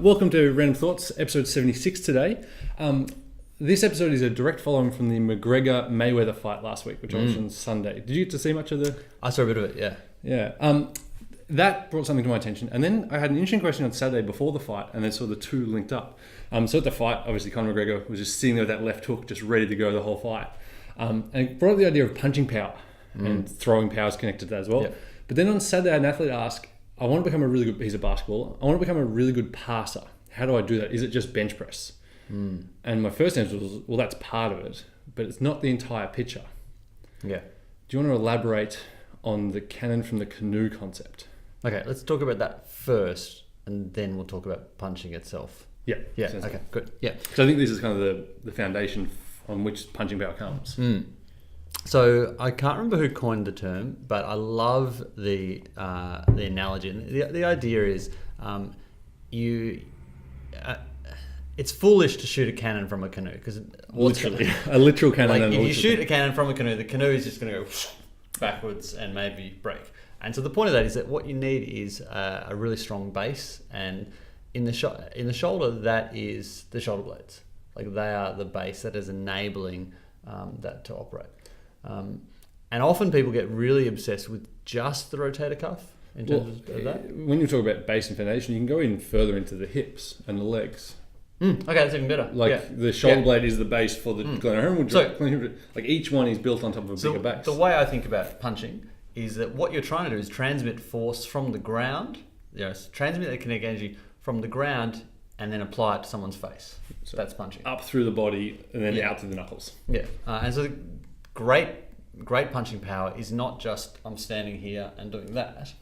Welcome to Random Thoughts, episode 76 today. This episode is a direct following from the McGregor-Mayweather fight last week, which was on Sunday. Did you get to see much of the... I saw a bit of it, yeah. Yeah. That brought something to my attention. And then I had an interesting question on Saturday before the fight, and then saw the two linked up. So at the fight, obviously Conor McGregor was just sitting there with that left hook, just ready to go the whole fight. And it brought up the idea of punching power, and throwing power is connected to that as well. Yep. But then on Saturday, an athlete asked, I want to become a really good... He's a basketballer. I want to become a really good passer. How do I do that? Is it just bench press? And my first answer was, well, that's part of it, but it's not the entire picture. Yeah. Do you want to elaborate on the cannon from the canoe concept? Okay, let's talk about that first, and then we'll talk about punching itself. Yeah. Yeah, Sounds okay, good. Yeah. So I think this is kind of the foundation on which punching power comes. So I can't remember who coined the term, but I love the analogy. And the idea is it's foolish to shoot a cannon from a canoe because Literally, a literal cannon. Like if you shoot a cannon from a canoe, the canoe is just going to go backwards and maybe break. And so the point of that is that what you need is a really strong base, and in the shoulder, that is the shoulder blades. Like they are the base that is enabling that to operate. And often people get really obsessed with just the rotator cuff in terms of that. When you talk about base and foundation, you can go in further into the hips and the legs. Okay, that's even better. The shoulder blade is the base for the glenohumeral. So, like each one is built on top of a bigger base. The way I think about punching is that what you're trying to do is transmit force from the ground, transmit that kinetic energy from the ground and then apply it to someone's face. So that's punching. Up through the body and then out through the knuckles. Yeah. And so great punching power is not just I'm standing here and doing that.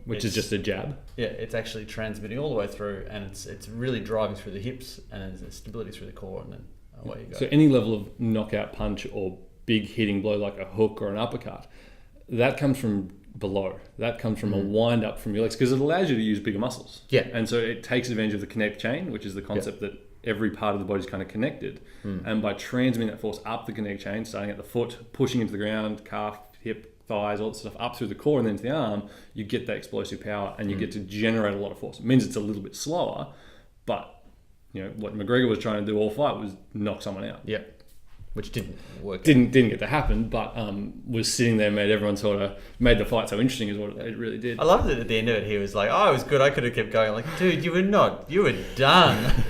Which is just a jab. Yeah, it's actually transmitting all the way through, and it's really driving through the hips, and there's stability through the core, and then away you go. So any level of knockout punch or big hitting blow like a hook or an uppercut, that comes from below. That comes from a wind up from your legs because it allows you to use bigger muscles. Yeah. And so it takes advantage of the kinetic chain, which is the concept that every part of the body is kind of connected. And by transmitting that force up the kinetic chain, starting at the foot, pushing into the ground, calf, hip, thighs, all that stuff up through the core and then to the arm, you get that explosive power and you get to generate a lot of force. It means it's a little bit slower, but what McGregor was trying to do all fight was knock someone out. Yeah, which didn't work. Didn't get to happen, but was sitting there, made everyone sort of made the fight so interesting is what it really did. I loved it at the end of it. He was like, "Oh, it was good. I could have kept going." I'm like, dude, you were done.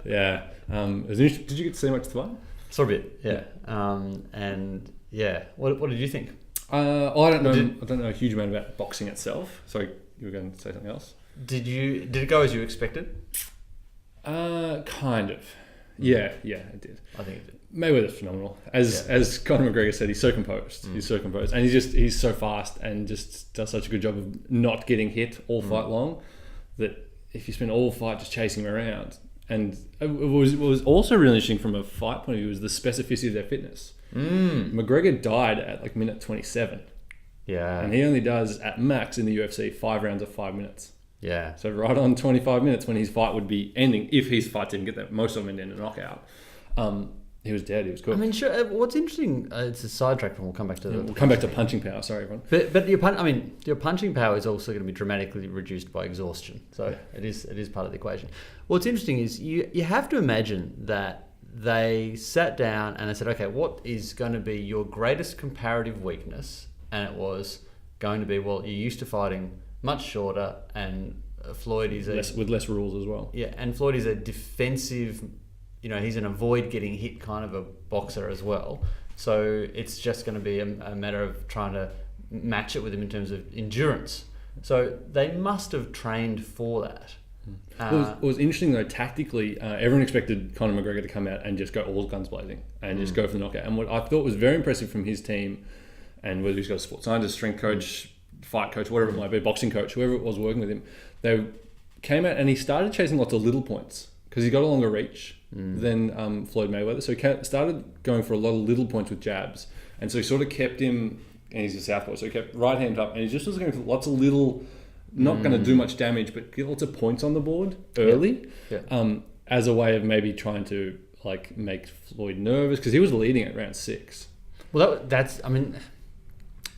Yeah, it was interesting. Did you get to see much of the fight? Saw a bit, yeah. And yeah, what did you think? I don't know. I don't know a huge amount about boxing itself. Sorry, you were going to say something else. Did it go as you expected? Kind of. Yeah, it did. I think it did. Mayweather's phenomenal. As Conor McGregor said, he's so composed. He's so composed, and he's so fast and just does such a good job of not getting hit all fight long. That if you spend all fight just chasing him around, and it was also really interesting from a fight point of view was the specificity of their fitness. McGregor died at like minute 27. Yeah. And he only does at max in the UFC 5 rounds of 5 minutes. Yeah. So right on 25 minutes when his fight would be ending, if his fight didn't get that, most of them end in a knockout. He was dead. He was cooked. I mean, sure. What's interesting? It's a sidetrack, and we'll come back to we'll come back to punching power. Sorry, everyone. But your punching power is also going to be dramatically reduced by exhaustion. So it is part of the equation. What's interesting is you have to imagine that they sat down and they said, okay, what is going to be your greatest comparative weakness? And it was going to be, well, you're used to fighting much shorter, and Floyd is with less rules as well. Yeah, and Floyd is a defensive. He's an avoid getting hit kind of a boxer as well. So it's just going to be a matter of trying to match it with him in terms of endurance. So they must have trained for that. It was interesting though, tactically, everyone expected Conor McGregor to come out and just go all guns blazing and just go for the knockout. And what I thought was very impressive from his team, and whether he's got a sports scientist, strength coach, fight coach, whatever it might be, boxing coach, whoever it was working with him, they came out and he started chasing lots of little points because he got a longer reach than Floyd Mayweather. So he started going for a lot of little points with jabs. And so he sort of kept him, and he's a southpaw, so he kept right hand up, and he just was going for lots of little, not going to do much damage, but get lots of points on the board early, as a way of maybe trying to make Floyd nervous because he was leading at round 6. Well, that's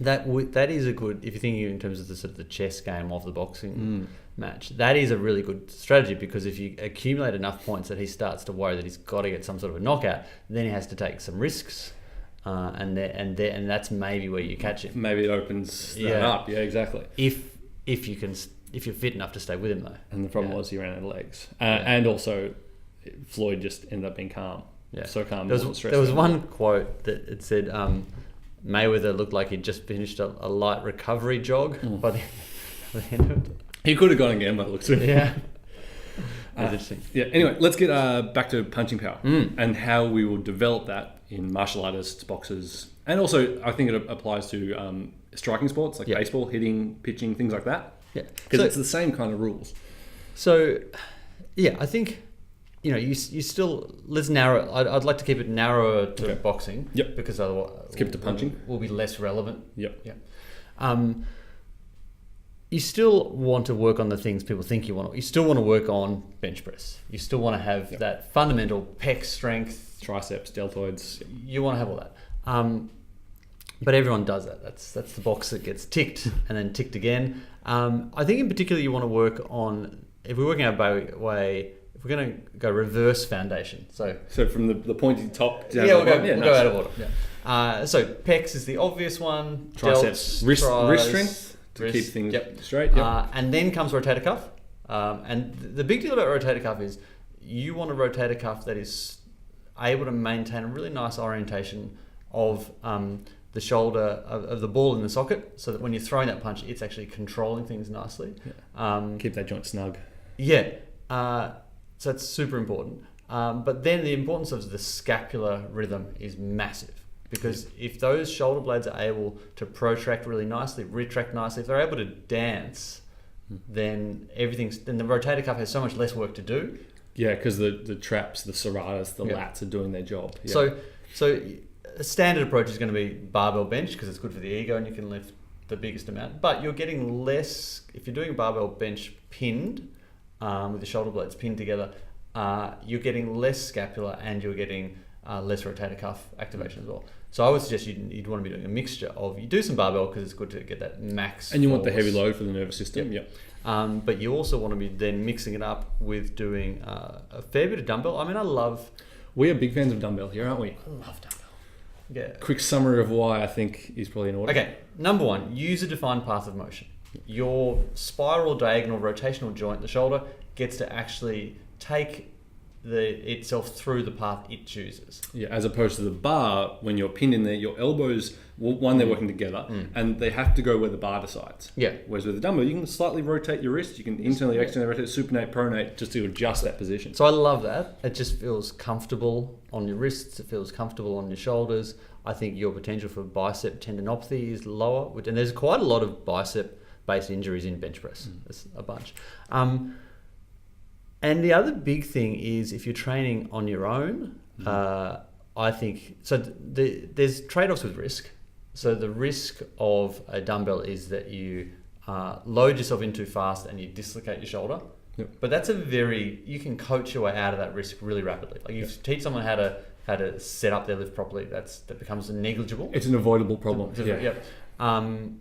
That is a good, if you're thinking in terms of the sort of the chess game of the boxing match, that is a really good strategy, because if you accumulate enough points that he starts to worry that he's got to get some sort of a knockout, then he has to take some risks, and that's maybe where you catch him. Maybe it opens that up. Yeah, exactly. If you're fit enough to stay with him though. And the problem was he ran out of legs, and also Floyd just ended up being calm. Yeah, so calm. There was one quote that it said Mayweather looked like he'd just finished a light recovery jog by the end of it. He could have gone again by the looks of it. Yeah. Interesting. Yeah. Anyway, let's get back to punching power and how we will develop that in martial artists, boxers, and also I think it applies to striking sports like baseball, hitting, pitching, things like that. Yeah. Because it's the same kind of rules. So, yeah, I think you still, let's narrow. I'd like to keep it narrower to boxing. Yep. Because otherwise, let's keep it to punching. Will be less relevant. Yep. Yeah. You still want to work on the things people think you want. You still want to work on bench press. You still want to have that fundamental pec strength, triceps, deltoids. Yep. You want to have all that. But everyone does that. That's the box that gets ticked and then ticked again. I think in particular you want to work on, if we're working out way, if we're going to go reverse foundation. So from the pointy top down. We'll go out of order. Yeah. So pecs is the obvious one. Triceps, wrist strength to keep things straight. Yep. And then comes rotator cuff. And the big deal about rotator cuff is you want a rotator cuff that is able to maintain a really nice orientation of the shoulder of the ball in the socket, so that when you're throwing that punch, it's actually controlling things nicely. Keep that joint snug. Yeah. So it's super important. But then the importance of the scapular rhythm is massive, because if those shoulder blades are able to protract really nicely, retract nicely, if they're able to dance, then the rotator cuff has so much less work to do. Yeah, because the traps, the serratus, the lats are doing their job. Yeah. So a standard approach is going to be barbell bench, because it's good for the ego and you can lift the biggest amount. But you're getting less, if you're doing barbell bench pinned, with the shoulder blades pinned together, you're getting less scapular and you're getting less rotator cuff activation as well. So I would suggest you'd want to be doing a mixture of, you do some barbell because it's good to get that max and you force. Want the heavy load for the nervous system. Yep. But you also want to be then mixing it up with doing a fair bit of dumbbell. I mean, we are big fans of dumbbell here, aren't we? I love dumbbell. Yeah. Quick summary of why I think is probably in order. Okay, number one, use a defined path of motion. Your spiral, diagonal, rotational joint, the shoulder, gets to actually take itself through the path it chooses. Yeah, as opposed to the bar, when you're pinned in there, your elbows, they're working together, and they have to go where the bar decides. Yeah. Whereas with the dumbbell, you can slightly rotate your wrist, you can internally, externally rotate, supinate, pronate, just to adjust that position. So I love that. It just feels comfortable on your wrists, it feels comfortable on your shoulders. I think your potential for bicep tendinopathy is lower, and there's quite a lot of bicep-based injuries in bench press. There's a bunch. And the other big thing is if you're training on your own, I think, so there's trade-offs with risk. So the risk of a dumbbell is that you load yourself in too fast and you dislocate your shoulder. Yep. But that's you can coach your way out of that risk really rapidly. Like you teach someone how to set up their lift properly, that becomes negligible. It's an avoidable problem. Yep. And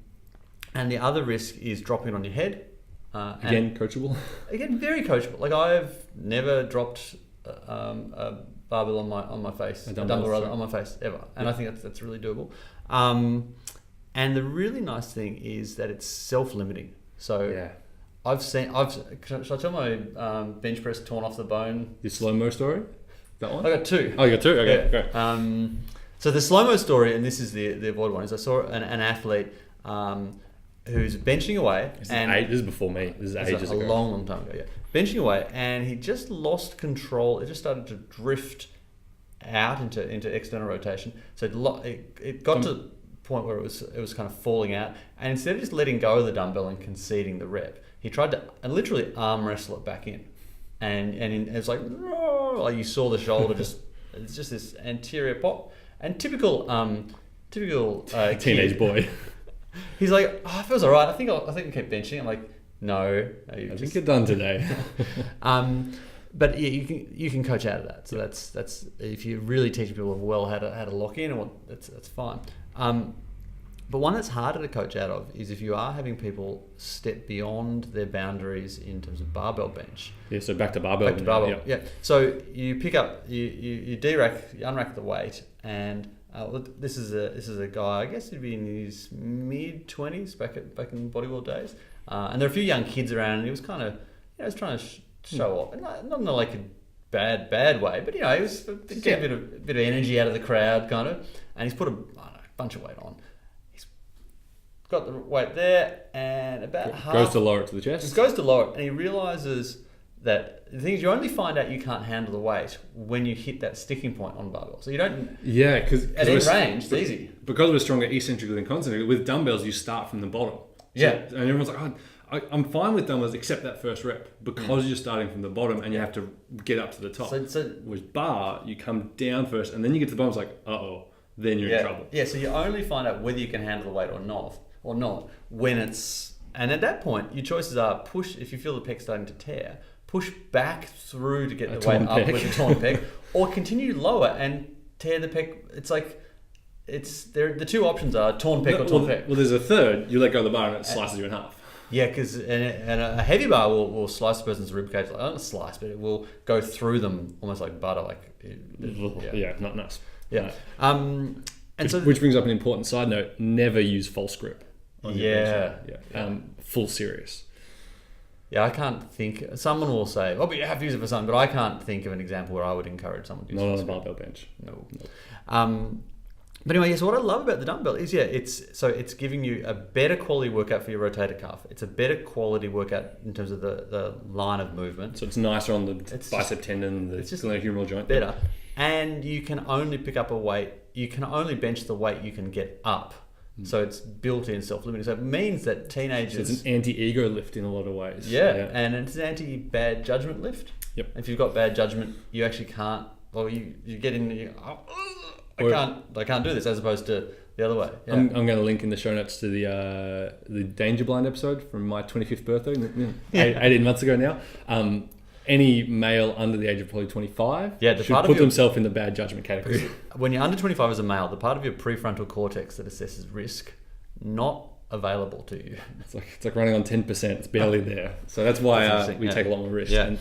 the other risk is dropping it on your head. Again, coachable. Again, very coachable. Like I've never dropped a barbell on my face, a dumbbell rather on my face ever, and I think that's really doable. And the really nice thing is that it's self-limiting. So should I tell my bench press torn off the bone? Your slow-mo story? That one? I got two. Oh, you got two? Okay, yeah. Great. So the slow-mo story, and this is the avoid one, is I saw an athlete who's benching away. This is before me. This is ages ago. A long time ago, yeah. Benching away, and he just lost control. It just started to drift out into external rotation. So it got to the point where it was kind of falling out. And instead of just letting go of the dumbbell and conceding the rep, he tried to literally arm wrestle it back in. And it was like you saw the shoulder it's just this anterior pop. And typical teenage boy. He's like, it feels all right. I think I can keep benching. I'm like, no. I think you're done today. But yeah, you can coach out of that. So that's if you're really teaching people well how to lock in, that's fine. But one that's harder to coach out of is if you are having people step beyond their boundaries in terms of barbell bench. Yeah, so back to barbell. Back to barbell. Yeah. So you pick up, you de-rack, you unrack the weight, and this is a guy. I guess he'd be in his mid-20s back in bodybuilding days, and there are a few young kids around, and he was kind of trying to show off, not in like a bad way, but he was getting a bit of energy out of the crowd, kind of, and he's put a bunch of weight on. Got the weight there, and about half goes to lower it to the chest. It goes to lower it, and he realizes that the thing is, you only find out you can't handle the weight when you hit that sticking point on barbell. So you don't. Yeah, because at end range, it's easy. Because we're stronger eccentrically than concentrically. With dumbbells, you start from the bottom. Yeah, and everyone's like, I'm fine with dumbbells except that first rep because you're starting from the bottom and you have to get up to the top. So with bar, you come down first, and then you get to the bottom. It's like, then you're in trouble. Yeah, so you only find out whether you can handle the weight or not when it's, and at that point your choices are push if you feel the pec starting to tear, push back through to get the weight up with a torn pec, or continue lower and tear the pec. It's like the two options are torn pec or torn pec. Well, there's a third. You let go of the bar and it slices you in half. Yeah, because and a heavy bar will slice a person's rib cage, like not slice, but it will go through them almost like butter. Not nice. Yeah. Which brings up an important side note: never use false grip. Yeah. Full serious. Yeah, I can't think. Someone will say, "Oh, but you have to use it for something," but I can't think of an example where I would encourage someone to use it. Not on a barbell bench. No. But anyway, so what I love about the dumbbell is, it's giving you a better quality workout for your rotator cuff. It's a better quality workout in terms of the line of movement. So it's nicer on the bicep tendon, the glenohumeral joint. Better. And you can only pick up a weight. You can only bench the weight you can get up. So it's built-in self-limiting. So it means that teenagers... So it's an anti-ego lift in a lot of ways. Yeah, and it's an anti-bad judgment lift. Yep. If you've got bad judgment, you actually can't... Well, you get in... I can't do this, as opposed to the other way. Yeah. I'm going to link in the show notes to the Danger Blind episode from my 25th birthday, 18 months ago now. Any male under the age of probably 25 should put themselves in the bad judgment category. When you're under 25 as a male, the part of your prefrontal cortex that assesses risk, not available to you. It's like running on 10%. It's barely there. So that's why we take a lot more risk. Yeah.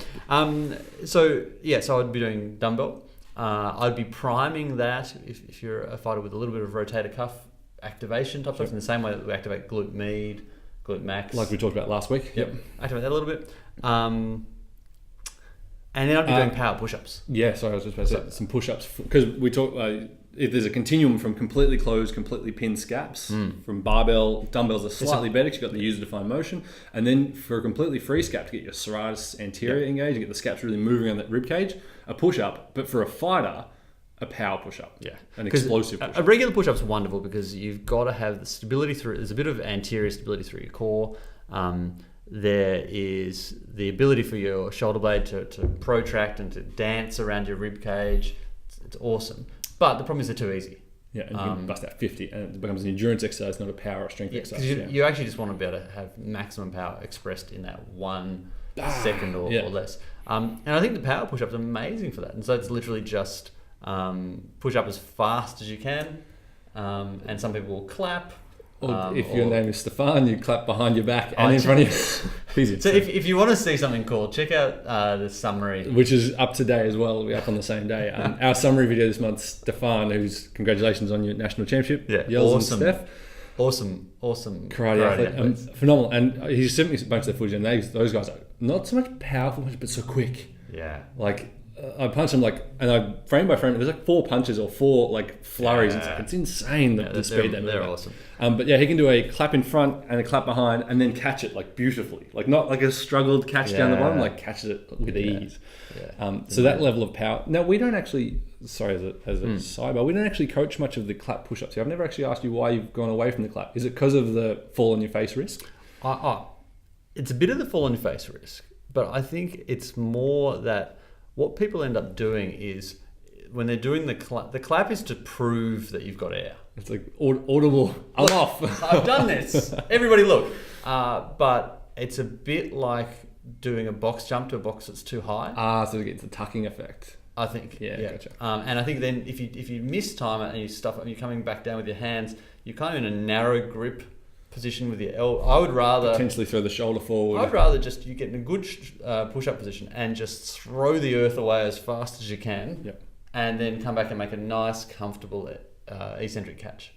So I'd be doing dumbbell. I'd be priming that if you're a fighter with a little bit of rotator cuff activation type stuff, in the same way that we activate glute med, glute max. Like we talked about last week. Yep. Activate that a little bit. And then I'd be doing power push-ups. Yeah, sorry, I was just about to say some push-ups. Because we talk, if there's a continuum from completely closed, completely pinned scaps, from barbell, dumbbells are slightly better because you've got the user-defined motion. And then for a completely free scap, to get your serratus anterior engaged, you get the scaps really moving on that rib cage, a push-up. But for a fighter, a power push-up. Yeah. An explosive push-up. A regular push-up's wonderful because you've got to have the stability through, there's a bit of anterior stability through your core. There is the ability for your shoulder blade to protract and to dance around your rib cage. It's awesome. But the problem is they're too easy. Yeah, and you can bust out 50 and it becomes an endurance exercise, not a power or strength exercise. You actually just want to be able to have maximum power expressed in that 1 second or less. And I think the power push-up is amazing for that. And so it's literally just push up as fast as you can. And some people will clap. Or if your name is Stefan, you clap behind your back and in front of you. So if you want to see something cool, check out the summary. Which is up today as well. We're up on the same day. Our summary video this month, Stefan, who's congratulations on your national championship. Yeah, awesome. Steph. Awesome karate athlete. Phenomenal. And he sent me a bunch of the footage, and those guys are not so much powerful, but so quick. Yeah. Like, I punch him and I frame by frame, there's like 4 punches or 4 flurries. Yeah. It's insane the speed they move. They're awesome. But he can do a clap in front and a clap behind and then catch it beautifully. Not like a struggled catch down the bottom, catches it with ease. Yeah. So that level of power. Now, we don't actually, sorry, as a sidebar, we don't actually coach much of the clap push-ups here. I've never actually asked you why you've gone away from the clap. Is it because of the fall on your face risk? It's a bit of the fall on your face risk, but I think it's more that what people end up doing is when they're doing the clap is to prove that you've got air. It's like audible. I'm off. I've done this. Everybody look. But it's a bit like doing a box jump to a box that's too high. So it gets the tucking effect. I think. Yeah. Gotcha. And I think then if you miss time it and you're coming back down with your hands, you're kind of in a narrow grip position with your elbow. I would rather potentially throw the shoulder forward. I'd rather just you get in a good push-up position and just throw the earth away as fast as you can, Yep. and then come back and make a nice, comfortable eccentric catch.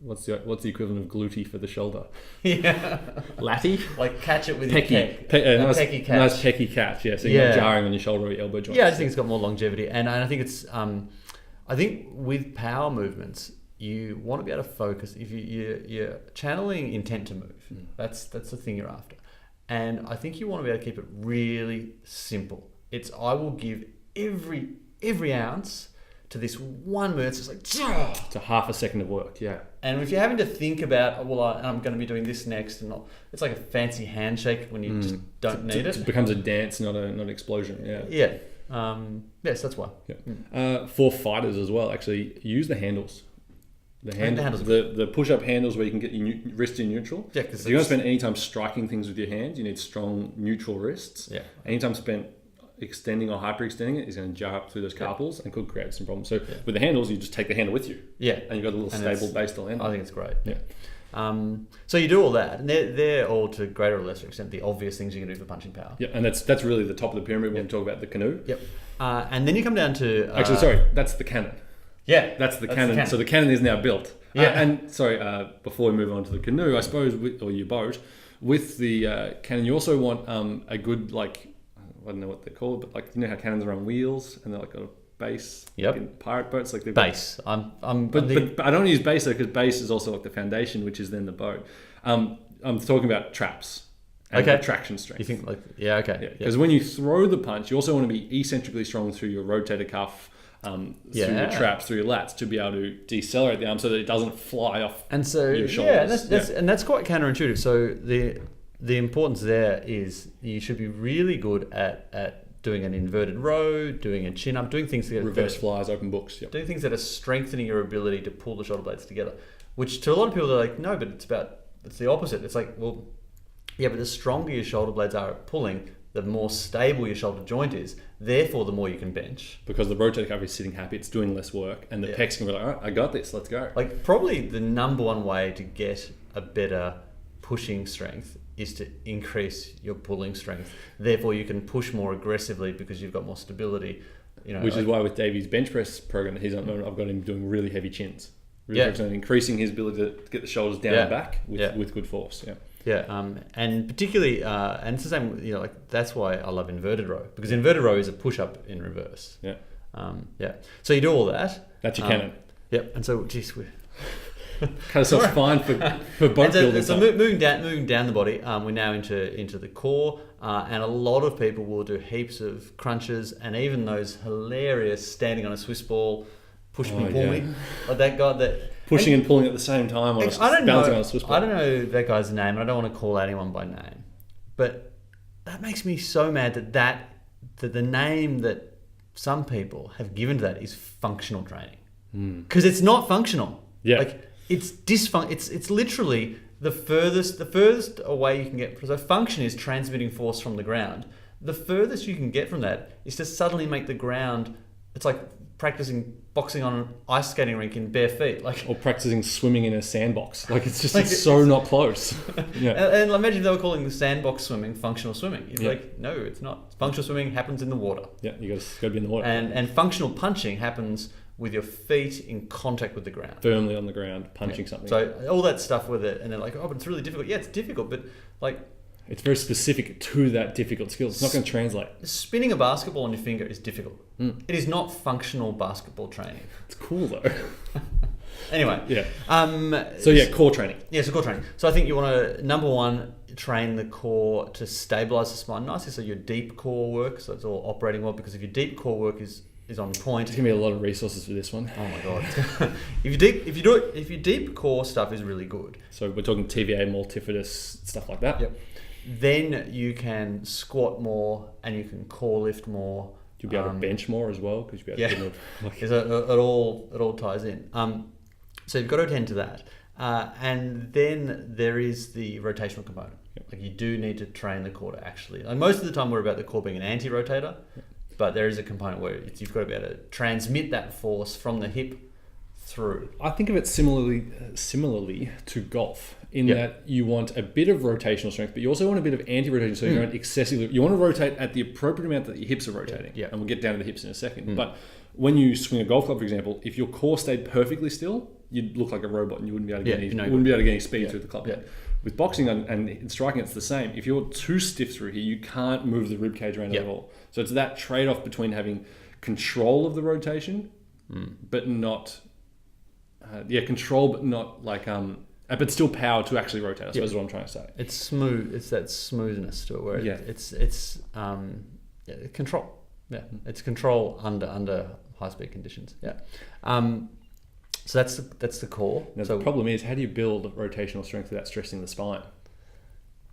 What's the equivalent of glutey for the shoulder? Yeah, Latty? like catch it with Pecky. your pec. Nice, pecky catch. nice pecky catch. Yeah, so you're not jarring on your shoulder or your elbow joints. Yeah, I just think it's got more longevity, and I think it's. I think with power movements, you want to be able to focus. If you're channeling intent to move, that's the thing you're after, and I think you want to be able to keep it really simple. It's I will give every ounce to this 1 minute. It's just like It's a half a second of work. Yeah. And if you're having to think about, I'm going to be doing this next, and it's like a fancy handshake when you just don't need it. It becomes a dance, not an explosion. Yeah. Yeah. Yes, that's why. Yeah. For fighters as well, actually use the handles. The handles. The push-up handles where you can get your wrist in neutral. Yeah, because if you're going to spend any time striking things with your hands, you need strong neutral wrists. Yeah. Any time spent extending or hyperextending it is going to jar up through those carpals and could create some problems. So with the handles, you just take the handle with you. Yeah. And you've got a little stable base to land on. I think it's great. Yeah. So you do all that, and they're all to greater or lesser extent the obvious things you can do for punching power. Yeah, and that's really the top of the pyramid when we talk about the canoe. Yep. And then you come down to actually, sorry, that's the cannon. Yeah, that's the cannon. So the cannon is now built. Yeah. And sorry, before we move on to the canoe, I suppose, or your boat, with the cannon, you also want a good, like, I don't know what they're called, but like, you know how cannons are on wheels and they're like got a base. Yep. Like in pirate boats, like base. But I don't use base though, because base is also like the foundation, which is then the boat. I'm talking about traps. And traction strength. You think like okay. Because when you throw the punch, you also want to be eccentrically strong through your rotator cuff, through your traps, through your lats, to be able to decelerate the arm so that it doesn't fly off your shoulders. And that's quite counterintuitive. So the importance there is you should be really good at doing an inverted row, doing a chin up, doing things that reverse flies, open books, doing things that are strengthening your ability to pull the shoulder blades together. Which to a lot of people they're like, no, but it's the opposite. It's like, well, yeah, but the stronger your shoulder blades are at pulling, the more stable your shoulder joint is. Therefore, the more you can bench. Because the rotator cuff is sitting happy, it's doing less work, and the pecs can be like, all right, I got this, let's go. Like probably the number one way to get a better pushing strength is to increase your pulling strength. Therefore, you can push more aggressively because you've got more stability. Which is why with Davey's bench press program that he's on, I've got him doing really heavy chins. Really focusing on increasing his ability to get the shoulders down and back with good force. Yeah. Yeah, and particularly, and it's the same. Like that's why I love inverted row, because inverted row is a push up in reverse. Yeah. So you do all that. That's your cannon. Yep. And so, geez, we're cut ourselves fine for both building. So moving down the body, we're now into the core, and a lot of people will do heaps of crunches, and even those hilarious standing on a Swiss ball, push me, pull me, like that guy that. Pushing and pulling at the same time. Bouncing on a Swiss ball. I don't know that guy's name, and I don't want to call anyone by name, but that makes me so mad that the name that some people have given to that is functional training, because it's not functional. Yeah, like it's It's literally the furthest away you can get. So function is transmitting force from the ground. The furthest you can get from that is to suddenly make the ground. It's like practicing boxing on an ice skating rink in bare feet, or practicing swimming in a sandbox. Like it's just it's so not close. Yeah. And imagine if they were calling the sandbox swimming functional swimming. You'd be like, no, it's not. Functional swimming happens in the water. Yeah, you got to be in the water. And functional punching happens with your feet in contact with the ground, firmly on the ground, punching something. So all that stuff with it, and they're like, oh, but it's really difficult. Yeah, it's difficult, but like. It's very specific to that difficult skill. It's not going to translate. Spinning a basketball on your finger is difficult. It is not functional basketball training. It's cool though. Anyway. Yeah. Core training. Yeah, so core training. So I think you want to, number one, train the core to stabilize the spine nicely. So your deep core work, so it's all operating well, because if your deep core work is on point. There's gonna be a lot of resources for this one. Oh my god! if your deep core stuff is really good. So we're talking TVA, multifidus, stuff like that. Yep. Then you can squat more and you can core lift more. You'll be able to bench more as well, because you'll be able to. It all ties in. So you've got to attend to that, and then there is the rotational component. Yep. Like you do need to train the core to actually. Like most of the time, we're about the core being an anti-rotator, but there is a component where you've got to be able to transmit that force from the hip through. I think of it similarly to golf in that you want a bit of rotational strength, but you also want a bit of anti-rotation, so you don't excessively. You want to rotate at the appropriate amount that your hips are rotating. Yeah. And we'll get down to the hips in a second. But when you swing a golf club, for example, if your core stayed perfectly still, you'd look like a robot and you wouldn't be able to get any speed through the club. Yeah. With boxing and striking, it's the same. If you're too stiff through here, you can't move the rib cage around at all. So it's that trade-off between having control of the rotation, but not control, but not like but still power to actually rotate. I suppose is what I'm trying to say. It's smooth. It's that smoothness to it where it's control. Yeah, it's control under high speed conditions. Yeah. So that's the core. Now, the problem is, how do you build rotational strength without stressing the spine?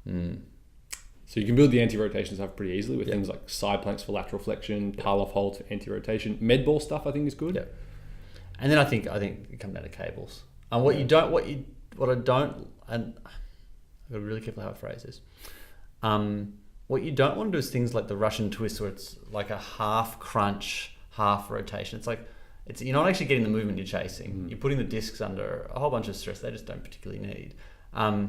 So you can build the anti-rotation stuff pretty easily with things like side planks for lateral flexion, Parloff holds for anti-rotation. Med ball stuff I think is good. Yeah. And then I think it comes down to cables. And what I don't, and I've got to be really careful how I phrase this. What you don't want to do is things like the Russian twist, where it's like a half crunch, half rotation. You're not actually getting the movement you're chasing. You're putting the discs under a whole bunch of stress they just don't particularly need. I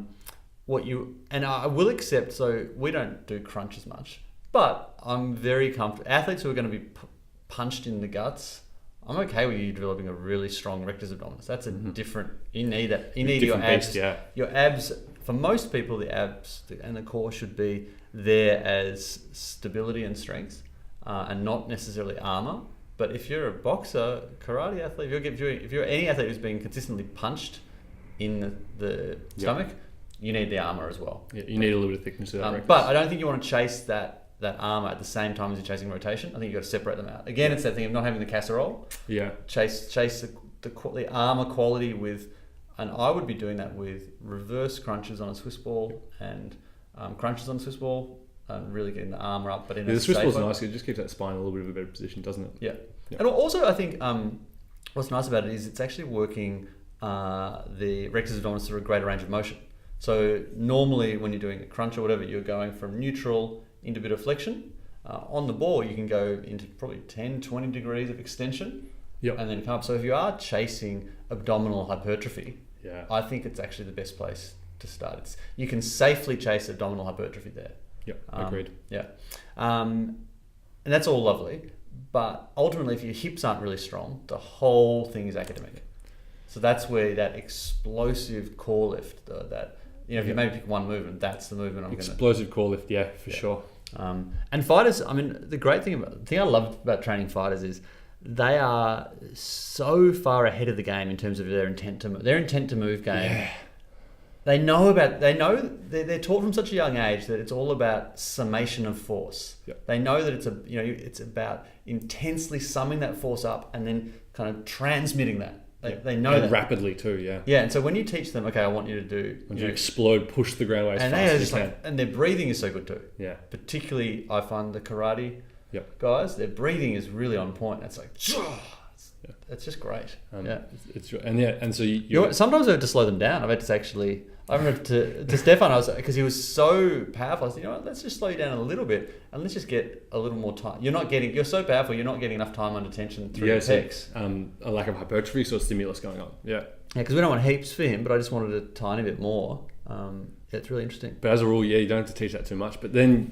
will accept, so we don't do crunch as much, but I'm very comfortable. Athletes who are going to be punched in the guts, I'm okay with you developing a really strong rectus abdominis. That's a different. You need that. You need your abs. Beast, Your abs. For most people, the abs and the core should be there as stability and strength, and not necessarily armor. But if you're a boxer, karate athlete, if you're any athlete who's being consistently punched in the stomach, you need the armor as well. Yeah, you need a little bit of thickness of that. But I don't think you want to chase that armor at the same time as you're chasing rotation. I think you've got to separate them out. Again, it's that thing of not having the casserole. Yeah. Chase the armor quality with, and I would be doing that with reverse crunches on a Swiss ball and crunches on a Swiss ball and really getting the armor up. But the Swiss ball's nice. It just keeps that spine in a little bit of a better position, doesn't it? Yeah. And also I think what's nice about it is it's actually working the rectus abdominis through a greater range of motion. So normally when you're doing a crunch or whatever, you're going from neutral into a bit of flexion. On the ball, you can go into probably 10, 20 degrees of extension and then come up. So if you are chasing abdominal hypertrophy, I think it's actually the best place to start. You can safely chase abdominal hypertrophy there. Yep, agreed. Yeah. And that's all lovely. But ultimately, if your hips aren't really strong, the whole thing is academic. So that's where that explosive core lift, if you maybe pick one movement, that's the movement explosive core lift, for sure. And fighters, I mean, the thing I love about training fighters is they are so far ahead of the game in terms of their intent to move game. Yeah. They're taught from such a young age that it's all about summation of force. Yep. They know that it's about intensely summing that force up and then kind of transmitting that. They know that rapidly too. Yeah, and so when you teach them, okay, I want you to do. When you explode, push the ground away as fast as you can. And their breathing is so good too. Yeah. Particularly, I find the karate guys, their breathing is really on point. It's like, it's just great. And so sometimes I have to slow them down. I remember to Stefan, because he was so powerful. I said, let's just slow you down a little bit and let's just get a little more time. You're so powerful, you're not getting enough time under tension through your pecs. A lack of hypertrophy, sort of stimulus going on. Yeah. Because we don't want heaps for him, but I just wanted a tiny bit more. It's really interesting. But as a rule, you don't have to teach that too much. But then,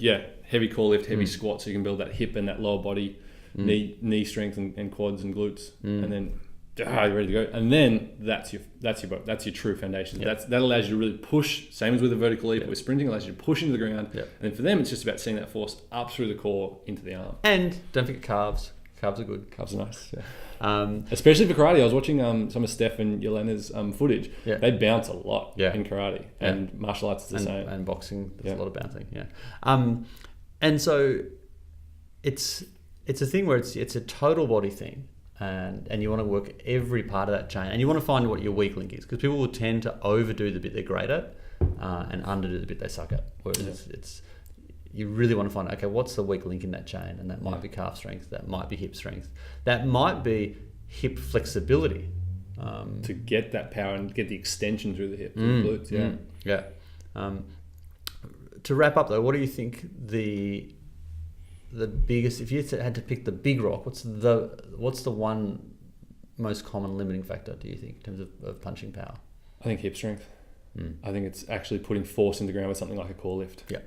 heavy core lift, heavy squat, so you can build that hip and that lower body, knee strength and quads and glutes, and then you're ready to go. And then that's your true foundation. That allows you to really push. Same as with a vertical leap with sprinting, allows you to push into the ground. And then for them, it's just about seeing that force up through the core into the arm. And don't forget calves. Calves are good. Calves are nice. Yeah. Especially for karate. I was watching some of Steph and Yelena's footage. Yeah. They bounce a lot in karate, and martial arts is the same. And boxing, there's a lot of bouncing. Yeah. And so it's a thing where it's a total body thing. And you want to work every part of that chain, and you want to find what your weak link is, because people will tend to overdo the bit they're great at and underdo the bit they suck at. Whereas you really want to find, okay, what's the weak link in that chain? And that might be calf strength, that might be hip strength, that might be hip flexibility. To get that power and get the extension through the hip, through the glutes. To wrap up though, what do you think the biggest, if you had to pick the big rock, what's the one most common limiting factor, do you think, in terms of punching power? I think hip strength. I think it's actually putting force into the ground with something like a core lift. Yeah.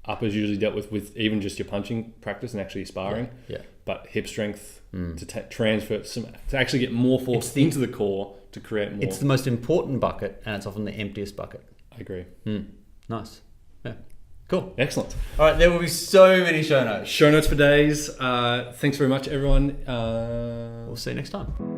Uppers usually dealt with even just your punching practice and actually sparring. Yeah. But hip strength to transfer to actually get more force into the core to create more. It's the most important bucket, and it's often the emptiest bucket. I agree. Nice. Yeah. Cool. Excellent. All right, there will be so many show notes. Show notes for days. Thanks very much, everyone. We'll see you next time.